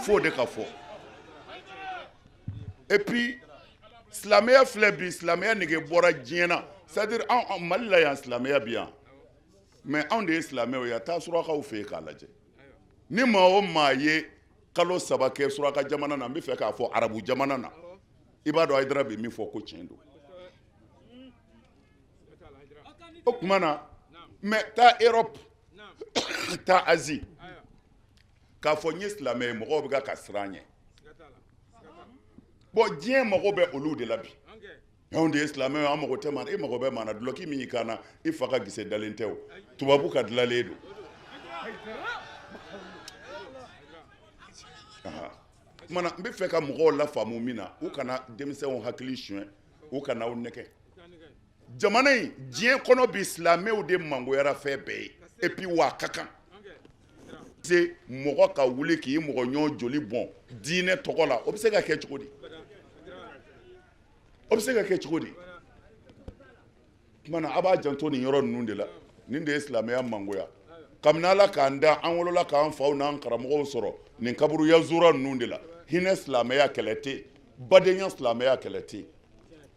f'o de ka fɔ et puis silamɛya filɛ bi silamɛya nege bɔra diɲɛ na c'est à dire anw Mali la yan silamɛya bi yan mais anw de ye silamɛw ye a taa surakaw fɛ yen k'a lajɛ ni maa o maa ye kalo 3 kɛ suraka jamana na n bɛ fɛ k'a fɔ arabu jamana na i b'a dɔn Hayidara bɛ min fɔ ko tiɲɛ don o tuma na mais taa Europe taa Asie k'a fɔ n ye silamɛ ye mɔgɔw bɛ ka siran ɲɛ bon diɲɛ mago bɛ olu de la bi anw de ye silamɛw an mago tɛ maa e mago bɛ maa na dulɔki min y'i kan na i fa ka gisɛ dalen tɛ o tubabu ka dilanlen don mana n bɛ fɛ ka mɔgɔw lafaamu min na u kana denmisɛnw hakili suɲɛ u kana aw nɛgɛ jamana in diɲɛ kɔnɔ bi silamɛw de mangoyara fɛn bɛɛ ye et puis wa ka kan se mɔgɔ ka wuli k'i mɔgɔ ɲɔgɔn joli bɔn diinɛ tɔgɔ la o bɛ se ka kɛ cogo di o bɛ se ka kɛ cogo di kumana a b'a janto nin yɔrɔ ninnu de la nin de ye silamɛya mangoya kabini ala k'an da an wolola k'an faw n'an karamɔgɔw sɔrɔ nin kaburuya zora ninnu de la hinɛ silamɛya kɛlɛ tɛ badenya silamɛya kɛlɛ tɛ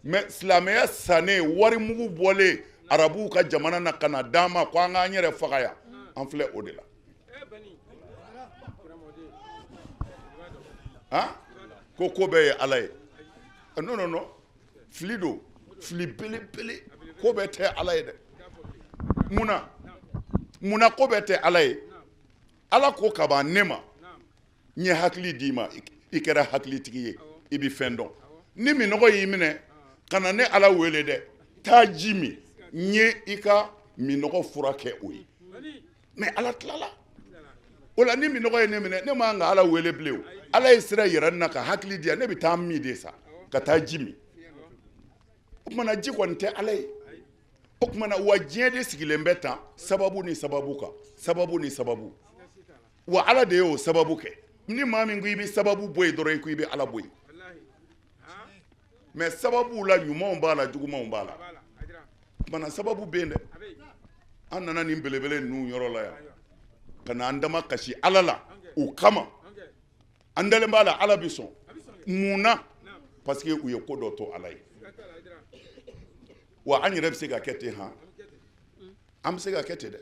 mais silamɛya sannen wari mugu bɔlen arabuw ka jamana na ka na d'an ma ko an k'an yɛrɛ faga yan an filɛ o de la ko bɛɛ ye ala ye non fili don fili belebele ko bɛɛ tɛ ala ye dɛ munna ko bɛɛ tɛ ala ye ala ko kaban ne ma n ye hakili d'i ma i kɛra hakilitigi ye i bɛ fɛn dɔn ni minɔgɔ y'i minɛ ka na ne ala wele dɛ taa ji min n ye i ka minɔgɔ fura kɛ o ye mais ala tilala o la ni minɔgɔ ye ne minɛ ne m'an ka ala wele bilen o ala ye sira yɛrɛ na ka hakili di yan ne bɛ taa min de sa ka taa ji min o tumana ji kɔni tɛ ala ye o tumana wa diɲɛ de sigilen bɛ tan sababu ni sababu kan sababu ni sababu wa ala de y'o sababu kɛ ni maa min ko i bɛ sababu bɔ yen dɔrɔn i ko i bɛ ala bɔ yen mais sababu la ɲumanw b'a la jugumanw b'a la o tumana sababu bɛ yen dɛ an nana nin belebele ninnu yɔrɔ la yan ka na an dama kasi ala la o kama an dalen b'a la ala bɛ sɔn mun na parce que u ye ko dɔ to ala ye wa an yɛrɛ bɛ se ka kɛ ten han an bɛ se ka kɛ ten dɛ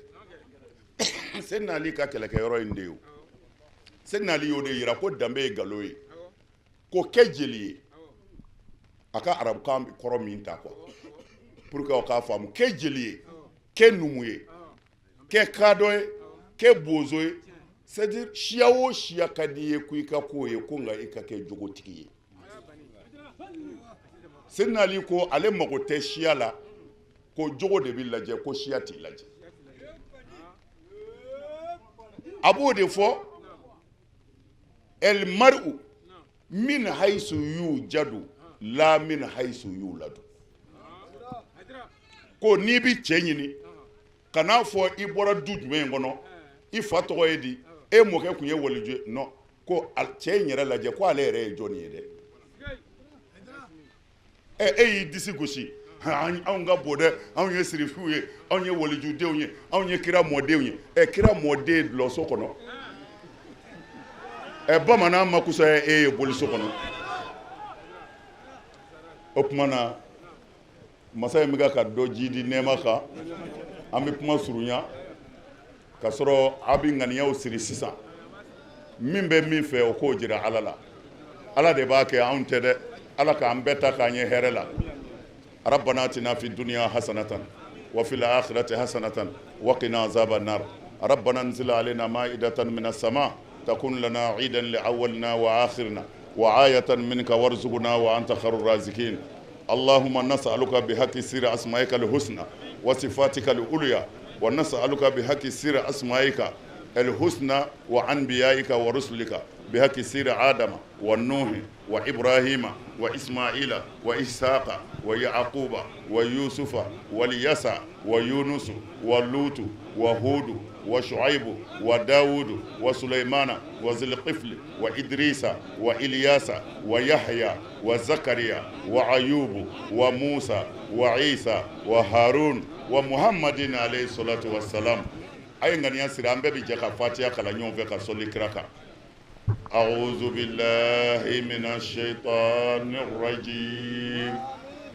Seydina Ali ka kɛlɛkɛyɔrɔ in de ye o Seydina Ali y'o de yira ko danbe ye nkalon ye ko kɛ jeli ye a ka arabukan kɔrɔ min ta quoi pour que aw k'a faamu kɛ jeli ye kɛ numu ye kɛ kadɔ ye kɛ bozo ye c'est à dire siya o siya ka di ye ko i ka k'o ye ko nka i ka kɛ jogotigi ye Seydina Ali ko ale mago tɛ siya la ko jogo de bɛ lajɛ ko siya t'i lajɛ a b'o de fɔ el mar'u min haysu yujadu la min haysu yuladu ko n'i bi cɛ ɲini kan'a fɔ i bɔra du jumɛn kɔnɔ i fa tɔgɔ ye di e mɔkɛ tun ye waliju ye non ko cɛ in yɛrɛ lajɛ ko ale yɛrɛ ye jɔn ye dɛ e y'i disi gosi anw ka bon dɛ anw ye sirifiw ye anw ye walijudenw ye anw ye kira mɔdenw ye kira mɔden dulɔso kɔnɔ bamanan ma kusa e ye boliso kɔnɔ o tuma na masa in bɛ ka dɔ ji di nɛɛma kan an bɛ kuma surunya ka sɔrɔ a bɛ ŋaniyaw siri sisan min bɛ min fɛ o k'o jira ala la ala de b'a kɛ anw tɛ dɛ ala k'an bɛɛ ta k'an ye hɛrɛ la rabbana atina fi dunya hasanatan wa fil akhirati hasanatan wa qina azaban nar rabbana anzil alaina ma'idatan minas sama takun lana 'idan li awwalina wa akhirina wa ayatan minka warzuqna wa anta khairur raziqin اللهم نسألك بحق سر أسمائك الحسنى وصفاتك العليا ونسألك بحق سر أسمائك الحسنى وأنبيائك ورسلك بحق سر آدم والنوح وإبراهيم وإسماعيل وإسحاق ويعقوب ويوسف واليسع ويونس ولوط وهود وشعيب وداود وسليمان وذي القفل وإدريس وإلياس ويحيى وزكريا وأيوب وموسى وعيسى وهارون ومحمد عليه الصلاة والسلام أين ينسر أن بيجي فاتحة كلا يوم في كسولي كراكا أعوذ بالله من الشيطان الرجيم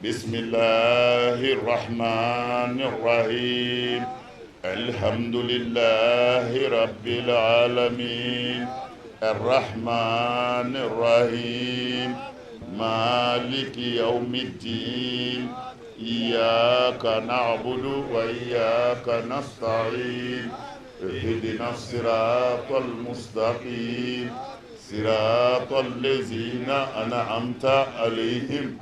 بسم الله الرحمن الرحيم الحمد لله رب العالمين الرحمن الرحيم مالك يوم الدين إياك نعبد وإياك نستعين اهدنا الصراط المستقيم صراط الذين أنعمت عليهم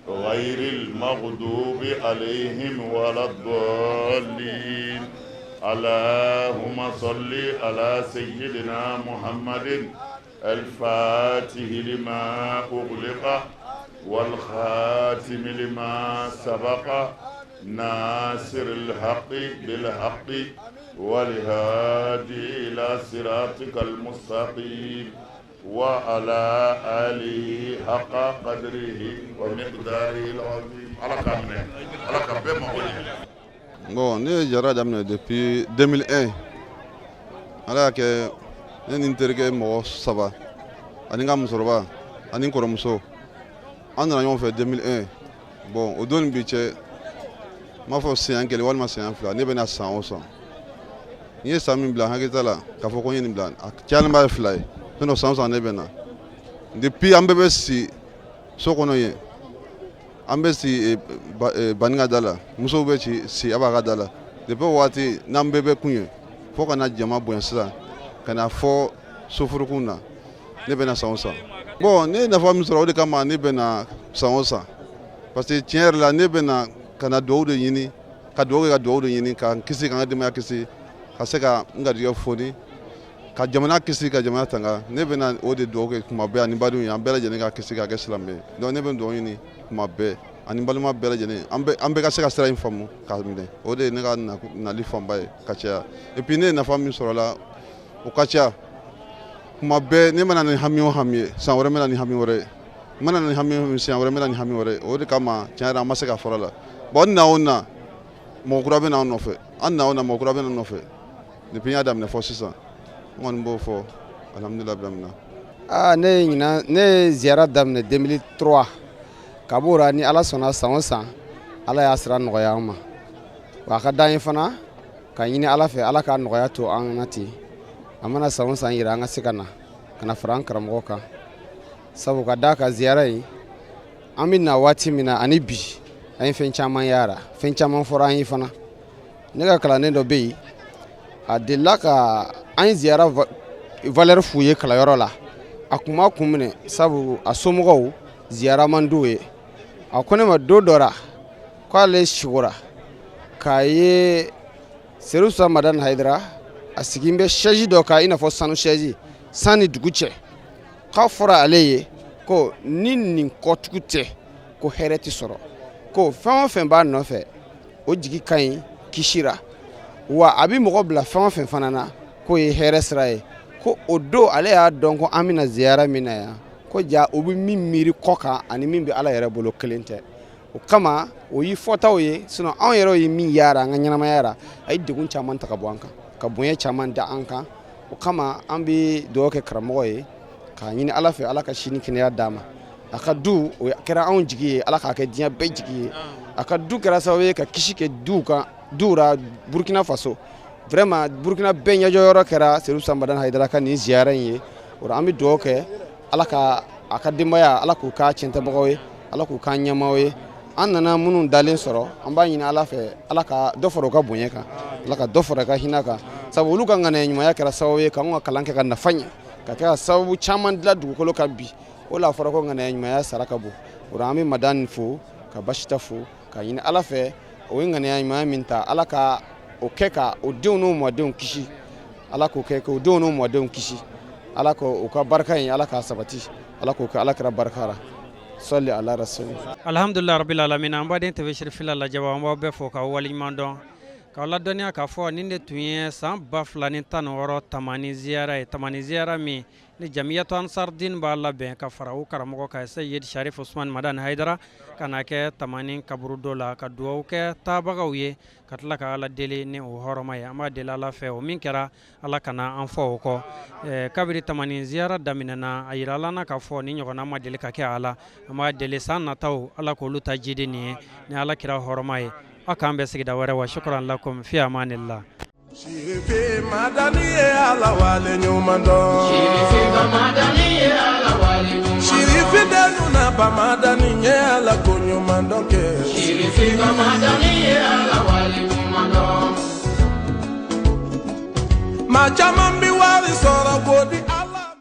غير المغضوب عليهم ولا الضالين اللهم صل على سيدنا محمد الفاتح لما أغلق والخاتم لما سبق ناصر الحق بالحق والهادي إلى صراطك المستقيم وعلى آله حق قدره ومقداره العظيم على كامل على كامل Bon, ne jara daminɛ depuis 2001 ala y'a kɛ ne ni n terikɛ mɔgɔ 3 ani n ka musokɔrɔba ani n kɔrɔmuso an nana ɲɔgɔn fɛ 2001 bon o don ni bi cɛ n m'a fɔ siɲɛ 1 walima siɲɛ 2 ne bɛna san o san n ye san min bila n hakili t'a la k'a fɔ ko n ye nin bila a cayalenba ye 2 ye n'o san o san ne bɛna depuis an bɛɛ bɛ si so kɔnɔ yen an bɛ si bani ka da la musow bɛ si aba ka da la depuis o waati n'an bɛɛ bɛ kun ye fo ka na jama bonya sisan ka na fɔ soforokun na ne bɛna san o san bon ne ye nafa min sɔrɔ o de kama ne bɛna san o san parce que tiɲɛ yɛrɛ la ne bɛna ka na dugawu de ɲini ka dugawu kɛ ka dugawu de ɲini ka n kisi ka n ka denbaya kisi ka se ka n garijɛgɛ foni ka jamana kisi ka jamana tanga ne bɛna o de dugawu kɛ kuma bɛɛ ani badenw ye an bɛɛ lajɛlen ka kisi ka kɛ silamɛ ye donc ne bɛ dugawu ɲini kuma bɛɛ ani balima bɛɛ lajɛlen an bɛɛ ka se ka sira in faamu k'a minɛ o de ye ne ka nali fanba ye ka caya et puis ne ye nafa min sɔrɔ la o ka ca kuma bɛɛ ne mana nin hami o hami ye san wɛrɛ n bɛna nin hami wɛrɛ ye n mana nin hami siɲɛ wɛrɛ n bɛna nin hami wɛrɛ ye o de kama tiɲɛ yɛrɛ an ma se ka fɔra la bon an na o na mɔgɔ kura bɛ na an nɔfɛ an na o na mɔgɔ kura bɛ na an nɔfɛ depuis n y'a daminɛ fɔ sisan n kɔni b'o fɔ alhamdulilayi bi lamina. ne ye ziyara daminɛ 2003 ka b'o ra ni ala sɔnna san o san ala y'a sira nɔgɔya an ma wa a ka d'an ye fana ka ɲini ala fɛ ala ka nɔgɔya to an na ten a mana san o san yira an ka se ka na fara an karamɔgɔ kan sabu ka d'a ka ziyara in an bɛ na waati min na ani bi an ye fɛn caman yara fɛn caman fɔra an ye fana ne ka kalanden dɔ bɛ yen a delila ka an ye ziyara valeur f'u ye kalanyɔrɔ la a kun b'a kun minɛ sabu a somɔgɔw ziyara man d'u ye a ko ne ma don dɔ la k'ale sigora k'a ye Seydou Mamadani Hayidara a sigi bɛ chaise dɔ kan i n'a fɔ sanu chaise san ni dugu cɛ k'a fɔra ale ye ko ni nin kɔtugu tɛ ko hɛrɛ tɛ sɔrɔ ko fɛn o fɛn b'a nɔfɛ o jigi ka ɲi kisira wa a bɛ mɔgɔ bila fɛn o fɛn fana na k'o ye hɛrɛ sira ye ko o don ale y'a dɔn ko an bɛna ziyara min na yan ko ja o bɛ min miiri kɔ kan ani min bɛ ala yɛrɛ bolo kelen tɛ o kama o yi fɔtaw ye sinon anw yɛrɛ ye min yaara an ka ɲɛnamaya ra a ye degun caman ta ka bɔ an kan ka bonya caman da an kan o kama an bɛ dugawu kɛ karamɔgɔ ye k'a ɲini ala fɛ ala ka sini kɛnɛya d'a ma a ka du o kɛra anw jigi ye ala k'a kɛ diɲɛ bɛɛ jigi ye a ka du kɛra sababu ye ka kisi kɛ duw ra Burkina Faso vraiment Burkina bɛɛ ɲɛjɔ yɔrɔ kɛra Seydou Sambadane Haidara ka nin ziyara in ye o la an bɛ dugawu kɛ ala ka a ka denbaya ala k'u k'a tiɲɛtɛbagaw ye ala k'u k'a ɲɛmaaw ye an nana minnu dalen sɔrɔ an b'a ɲini ala fɛ ala ka dɔ fara u ka bonya kan ala ka dɔ fara u ka hinɛ kan sabu olu ka ŋaniya ɲumanya kɛra sababu ye k'anw ka kalan kɛ ka nafa ɲɛ ka kɛ ka sababu caman dilan dugukolo kan bi o la fɔra ko ŋaniya ɲumanya sara ka bon o la an bɛ madani fo ka Bachita fo ka ɲini ala fɛ o ye ŋaniya ɲumanya min ta ala ka o kɛ ka o denw n'o mɔdenw kisi ala k'o kɛ k'o denw n'o mɔdenw kisi ala k'o ka barika in ala k'a sabati ala k'o kɛ ala kɛra barika ra salli ala rasul alhamdulillah rabbil alamin an baden tebe shirfila la jaba an bɛ fo ka waliɲuman dɔn k'aw ladɔnniya k'a fɔ nin de tun ye san 2016 tamani ziyara ye tamani ziyara min ni jamiyatu ansardin b'a labɛn ka fara u karamɔgɔ ka Seyid Sharif Usman Madani Haidara ka na kɛ tamani kaburu dɔ la ka dugawu kɛ taabagaw ye ka tila ka ala deli ni o hɔrɔma ye an b'a deli ala fɛ o min kɛra ala kana an fɔ o kɔ kabiri tamani ziyara daminɛna a yira ala na k'a fɔ ni ɲɔgɔnna ma deli ka kɛ a la an b'a deli san nataw ala k'olu ta jidi nin ye ni ala kira hɔrɔma ye aw k'an bɛ sigida wɛrɛ wa shukran lakum fi amanillah Shirifi madani ye ala wale nyuma dɔn. Shirifi ka madani ye ala wale nyuma dɔn. Shirifi denu na ba madani ye ala ko nyuma dɔn kɛ. Shirifi ka madani ye ala wale nyuma dɔn. Ma caman bi